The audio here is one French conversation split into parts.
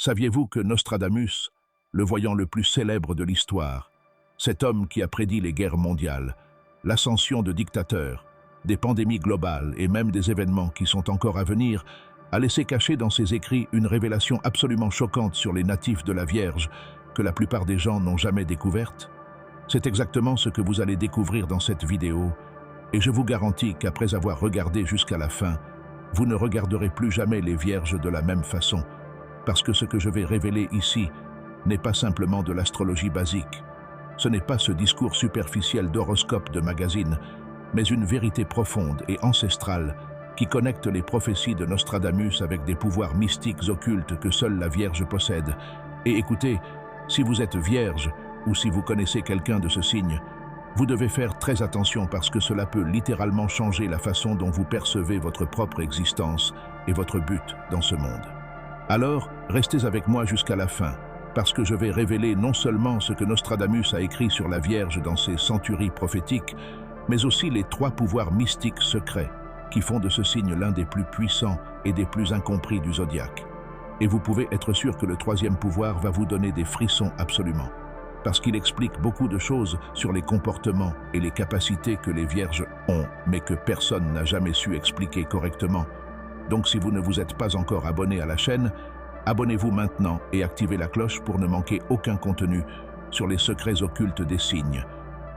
Saviez-vous que Nostradamus, le voyant le plus célèbre de l'histoire, cet homme qui a prédit les guerres mondiales, l'ascension de dictateurs, des pandémies globales et même des événements qui sont encore à venir, a laissé cacher dans ses écrits une révélation absolument choquante sur les natifs de la Vierge que la plupart des gens n'ont jamais découverte? C'est exactement ce que vous allez découvrir dans cette vidéo, et je vous garantis qu'après avoir regardé jusqu'à la fin, vous ne regarderez plus jamais les Vierges de la même façon, parce que ce que je vais révéler ici n'est pas simplement de l'astrologie basique. Ce n'est pas ce discours superficiel d'horoscope de magazine, mais une vérité profonde et ancestrale qui connecte les prophéties de Nostradamus avec des pouvoirs mystiques occultes que seule la Vierge possède. Et écoutez, si vous êtes Vierge ou si vous connaissez quelqu'un de ce signe, vous devez faire très attention parce que cela peut littéralement changer la façon dont vous percevez votre propre existence et votre but dans ce monde. Alors, restez avec moi jusqu'à la fin, parce que je vais révéler non seulement ce que Nostradamus a écrit sur la Vierge dans ses centuries prophétiques, mais aussi les 3 pouvoirs mystiques secrets qui font de ce signe l'un des plus puissants et des plus incompris du zodiaque. Et vous pouvez être sûr que le 3e pouvoir va vous donner des frissons absolument, parce qu'il explique beaucoup de choses sur les comportements et les capacités que les Vierges ont, mais que personne n'a jamais su expliquer correctement. Donc si vous ne vous êtes pas encore abonné à la chaîne, abonnez-vous maintenant et activez la cloche pour ne manquer aucun contenu sur les secrets occultes des signes.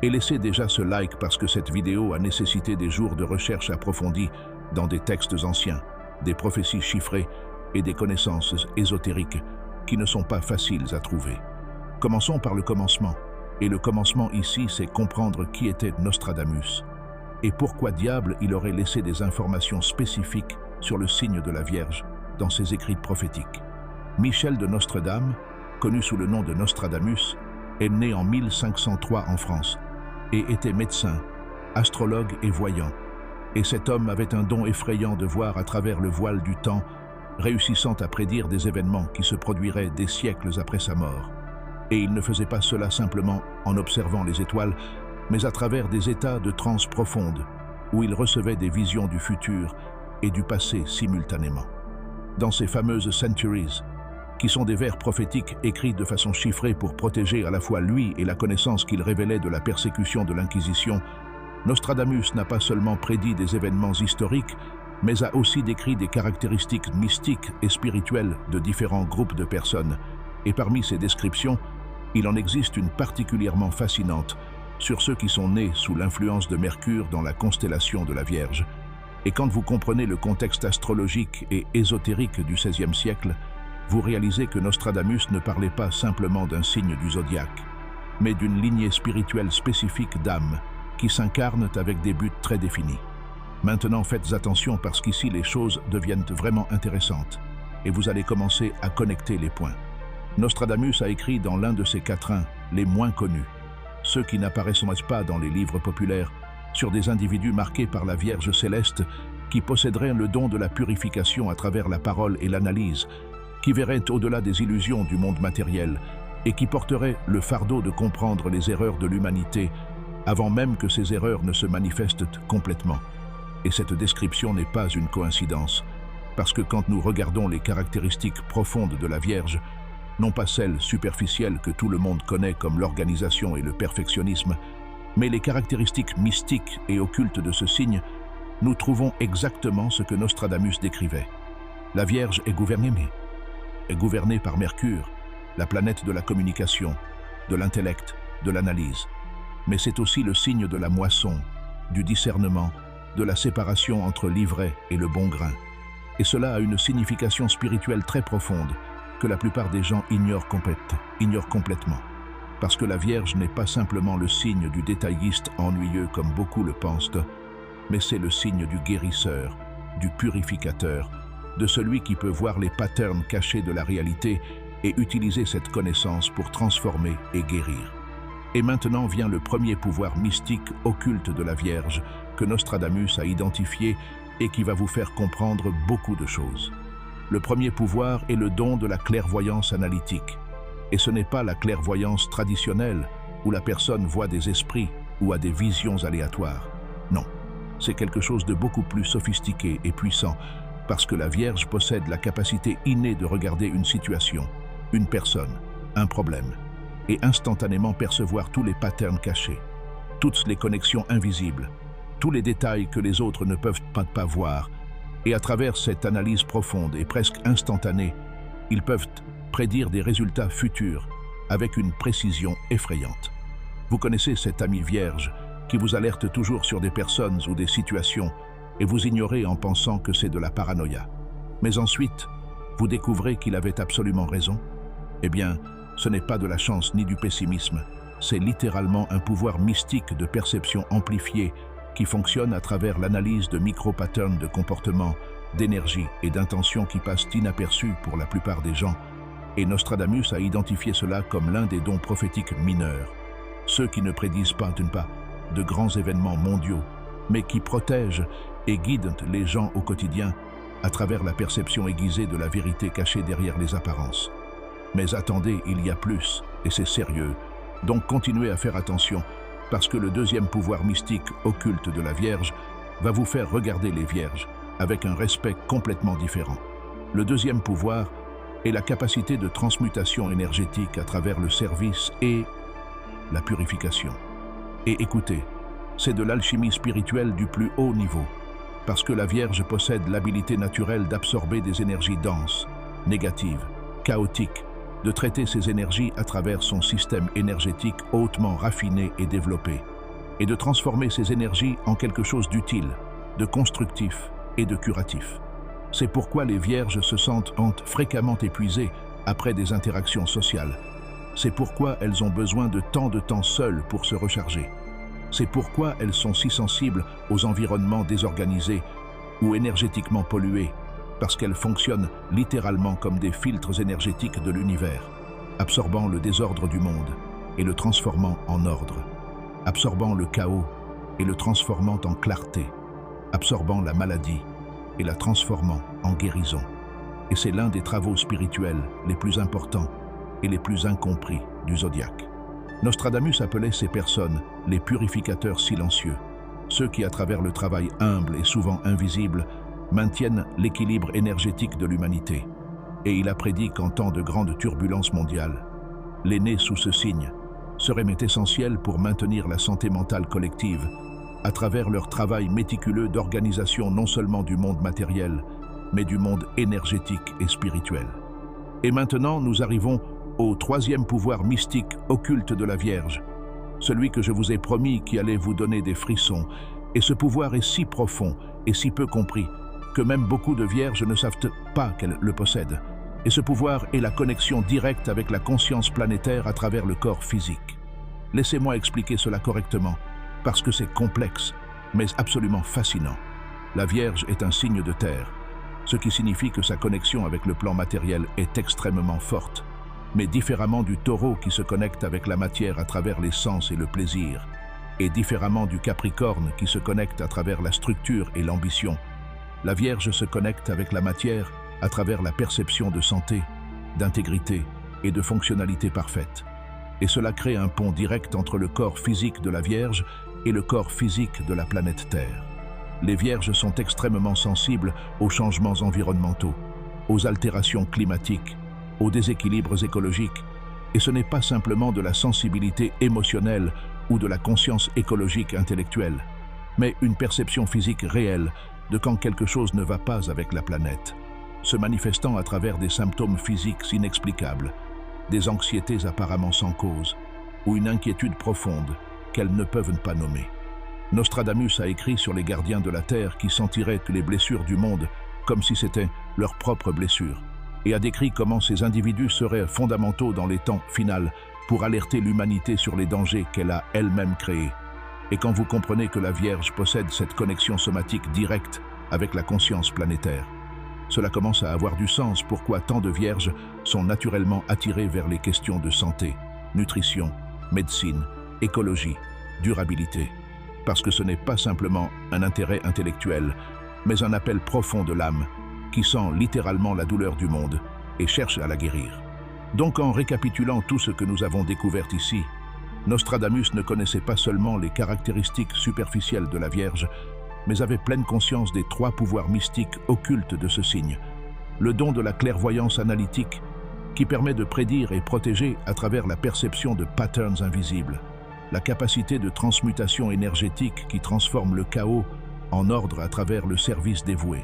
Et laissez déjà ce like parce que cette vidéo a nécessité des jours de recherche approfondie dans des textes anciens, des prophéties chiffrées et des connaissances ésotériques qui ne sont pas faciles à trouver. Commençons par le commencement. Et le commencement ici, c'est comprendre qui était Nostradamus et pourquoi diable il aurait laissé des informations spécifiques sur le signe de la Vierge dans ses écrits prophétiques. Michel de Nostredame, connu sous le nom de Nostradamus, est né en 1503 en France et était médecin, astrologue et voyant. Et cet homme avait un don effrayant de voir à travers le voile du temps, réussissant à prédire des événements qui se produiraient des siècles après sa mort. Et il ne faisait pas cela simplement en observant les étoiles, mais à travers des états de transe profonde, où il recevait des visions du futur et du passé simultanément. Dans ces fameuses centuries, qui sont des vers prophétiques écrits de façon chiffrée pour protéger à la fois lui et la connaissance qu'il révélait de la persécution de l'Inquisition, Nostradamus n'a pas seulement prédit des événements historiques, mais a aussi décrit des caractéristiques mystiques et spirituelles de différents groupes de personnes. Et parmi ces descriptions, il en existe une particulièrement fascinante sur ceux qui sont nés sous l'influence de Mercure dans la constellation de la Vierge. Et quand vous comprenez le contexte astrologique et ésotérique du XVIe siècle, vous réalisez que Nostradamus ne parlait pas simplement d'un signe du zodiaque, mais d'une lignée spirituelle spécifique d'âmes qui s'incarnent avec des buts très définis. Maintenant, faites attention parce qu'ici les choses deviennent vraiment intéressantes et vous allez commencer à connecter les points. Nostradamus a écrit dans l'un de ses quatrains, les moins connus, ceux qui n'apparaissent pas dans les livres populaires, sur des individus marqués par la Vierge céleste qui posséderaient le don de la purification à travers la parole et l'analyse, qui verraient au-delà des illusions du monde matériel et qui porteraient le fardeau de comprendre les erreurs de l'humanité avant même que ces erreurs ne se manifestent complètement. Et cette description n'est pas une coïncidence, parce que quand nous regardons les caractéristiques profondes de la Vierge, non pas celles superficielles que tout le monde connaît comme l'organisation et le perfectionnisme, mais les caractéristiques mystiques et occultes de ce signe, nous trouvons exactement ce que Nostradamus décrivait. La Vierge est gouvernée par Mercure, la planète de la communication, de l'intellect, de l'analyse. Mais c'est aussi le signe de la moisson, du discernement, de la séparation entre l'ivraie et le bon grain. Et cela a une signification spirituelle très profonde que la plupart des gens ignorent complètement. Parce que la Vierge n'est pas simplement le signe du détailliste ennuyeux comme beaucoup le pensent, mais c'est le signe du guérisseur, du purificateur, de celui qui peut voir les patterns cachés de la réalité et utiliser cette connaissance pour transformer et guérir. Et maintenant vient le premier pouvoir mystique occulte de la Vierge que Nostradamus a identifié et qui va vous faire comprendre beaucoup de choses. Le premier pouvoir est le don de la clairvoyance analytique. Et ce n'est pas la clairvoyance traditionnelle où la personne voit des esprits ou a des visions aléatoires. Non, c'est quelque chose de beaucoup plus sophistiqué et puissant parce que la Vierge possède la capacité innée de regarder une situation, une personne, un problème, et instantanément percevoir tous les patterns cachés, toutes les connexions invisibles, tous les détails que les autres ne peuvent pas voir, et à travers cette analyse profonde et presque instantanée, ils peuvent prédire des résultats futurs avec une précision effrayante. Vous connaissez cet ami vierge qui vous alerte toujours sur des personnes ou des situations et vous ignorez en pensant que c'est de la paranoïa. Mais ensuite, vous découvrez qu'il avait absolument raison. Eh bien, ce n'est pas de la chance ni du pessimisme, c'est littéralement un pouvoir mystique de perception amplifiée qui fonctionne à travers l'analyse de micro-patterns de comportement, d'énergie et d'intention qui passent inaperçus pour la plupart des gens, et Nostradamus a identifié cela comme l'un des dons prophétiques mineurs, ceux qui ne prédisent pas de grands événements mondiaux, mais qui protègent et guident les gens au quotidien à travers la perception aiguisée de la vérité cachée derrière les apparences. Mais attendez, il y a plus, et c'est sérieux, donc continuez à faire attention, parce que le deuxième pouvoir mystique occulte de la Vierge va vous faire regarder les Vierges avec un respect complètement différent. Le deuxième pouvoir est la capacité de transmutation énergétique à travers le service et la purification. Et écoutez, c'est de l'alchimie spirituelle du plus haut niveau, parce que la Vierge possède l'habilité naturelle d'absorber des énergies denses, négatives, chaotiques, de traiter ces énergies à travers son système énergétique hautement raffiné et développé, et de transformer ces énergies en quelque chose d'utile, de constructif et de curatif. C'est pourquoi les Vierges se sentent fréquemment épuisées après des interactions sociales. C'est pourquoi elles ont besoin de temps seules pour se recharger. C'est pourquoi elles sont si sensibles aux environnements désorganisés ou énergétiquement pollués, parce qu'elles fonctionnent littéralement comme des filtres énergétiques de l'univers, absorbant le désordre du monde et le transformant en ordre, absorbant le chaos et le transformant en clarté, absorbant la maladie et la transformant en guérison. Et c'est l'un des travaux spirituels les plus importants et les plus incompris du zodiaque. Nostradamus appelait ces personnes les purificateurs silencieux, ceux qui, à travers le travail humble et souvent invisible, maintiennent l'équilibre énergétique de l'humanité. Et il a prédit qu'en temps de grandes turbulences mondiales, les nés sous ce signe seraient essentiels pour maintenir la santé mentale collective à travers leur travail méticuleux d'organisation non seulement du monde matériel, mais du monde énergétique et spirituel. Et maintenant, nous arrivons au troisième pouvoir mystique occulte de la Vierge, celui que je vous ai promis qui allait vous donner des frissons, et ce pouvoir est si profond et si peu compris que même beaucoup de vierges ne savent pas qu'elles le possèdent. Et ce pouvoir est la connexion directe avec la conscience planétaire à travers le corps physique. Laissez-moi expliquer cela correctement, parce que c'est complexe, mais absolument fascinant. La Vierge est un signe de terre, ce qui signifie que sa connexion avec le plan matériel est extrêmement forte, mais différemment du Taureau qui se connecte avec la matière à travers les sens et le plaisir, et différemment du Capricorne qui se connecte à travers la structure et l'ambition. La Vierge se connecte avec la matière à travers la perception de santé, d'intégrité et de fonctionnalité parfaite. Et cela crée un pont direct entre le corps physique de la Vierge et le corps physique de la planète Terre. Les Vierges sont extrêmement sensibles aux changements environnementaux, aux altérations climatiques, aux déséquilibres écologiques. Et ce n'est pas simplement de la sensibilité émotionnelle ou de la conscience écologique intellectuelle, mais une perception physique réelle de quand quelque chose ne va pas avec la planète, se manifestant à travers des symptômes physiques inexplicables, des anxiétés apparemment sans cause, ou une inquiétude profonde qu'elles ne peuvent pas nommer. Nostradamus a écrit sur les gardiens de la Terre qui sentiraient les blessures du monde comme si c'était leurs propres blessures, et a décrit comment ces individus seraient fondamentaux dans les temps finals pour alerter l'humanité sur les dangers qu'elle a elle-même créés. Et quand vous comprenez que la Vierge possède cette connexion somatique directe avec la conscience planétaire, cela commence à avoir du sens pourquoi tant de Vierges sont naturellement attirées vers les questions de santé, nutrition, médecine, écologie, durabilité. Parce que ce n'est pas simplement un intérêt intellectuel, mais un appel profond de l'âme qui sent littéralement la douleur du monde et cherche à la guérir. Donc en récapitulant tout ce que nous avons découvert ici, Nostradamus ne connaissait pas seulement les caractéristiques superficielles de la Vierge, mais avait pleine conscience des 3 pouvoirs mystiques occultes de ce signe. Le don de la clairvoyance analytique, qui permet de prédire et protéger à travers la perception de patterns invisibles. La capacité de transmutation énergétique qui transforme le chaos en ordre à travers le service dévoué.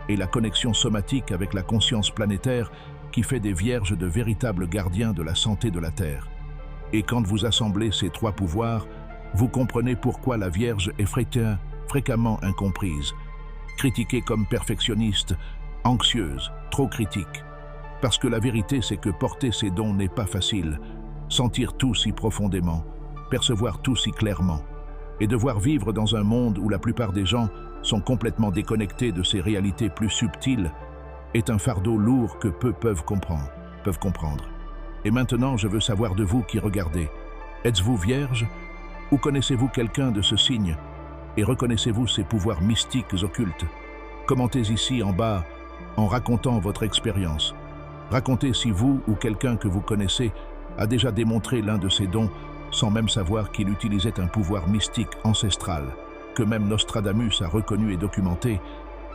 Et la connexion somatique avec la conscience planétaire qui fait des vierges de véritables gardiens de la santé de la Terre. Et quand vous assemblez ces 3 pouvoirs, vous comprenez pourquoi la Vierge est fréquemment incomprise, critiquée comme perfectionniste, anxieuse, trop critique. Parce que la vérité, c'est que porter ces dons n'est pas facile, sentir tout si profondément, percevoir tout si clairement, et devoir vivre dans un monde où la plupart des gens sont complètement déconnectés de ces réalités plus subtiles, est un fardeau lourd que peu peuvent comprendre. Et maintenant, je veux savoir de vous qui regardez, êtes-vous vierge ou connaissez-vous quelqu'un de ce signe et reconnaissez-vous ces pouvoirs mystiques occultes? Commentez ici en bas en racontant votre expérience. Racontez si vous ou quelqu'un que vous connaissez a déjà démontré l'un de ces dons sans même savoir qu'il utilisait un pouvoir mystique ancestral que même Nostradamus a reconnu et documenté.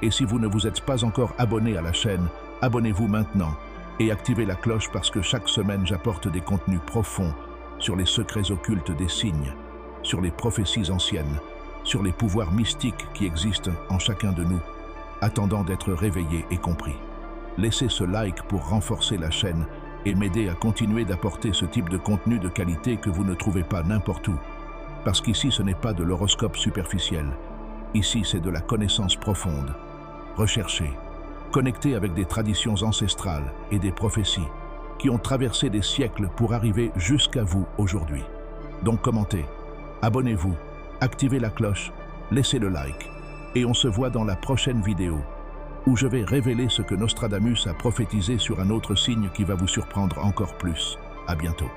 Et si vous ne vous êtes pas encore abonné à la chaîne, abonnez-vous maintenant et activez la cloche parce que chaque semaine j'apporte des contenus profonds sur les secrets occultes des signes, sur les prophéties anciennes, sur les pouvoirs mystiques qui existent en chacun de nous, attendant d'être réveillés et compris. Laissez ce like pour renforcer la chaîne et m'aider à continuer d'apporter ce type de contenu de qualité que vous ne trouvez pas n'importe où. Parce qu'ici, ce n'est pas de l'horoscope superficiel. Ici, c'est de la connaissance profonde. Recherchée, connectée avec des traditions ancestrales et des prophéties qui ont traversé des siècles pour arriver jusqu'à vous aujourd'hui. Donc commentez, abonnez-vous, activez la cloche, laissez le like. Et on se voit dans la prochaine vidéo, où je vais révéler ce que Nostradamus a prophétisé sur un autre signe qui va vous surprendre encore plus. À bientôt.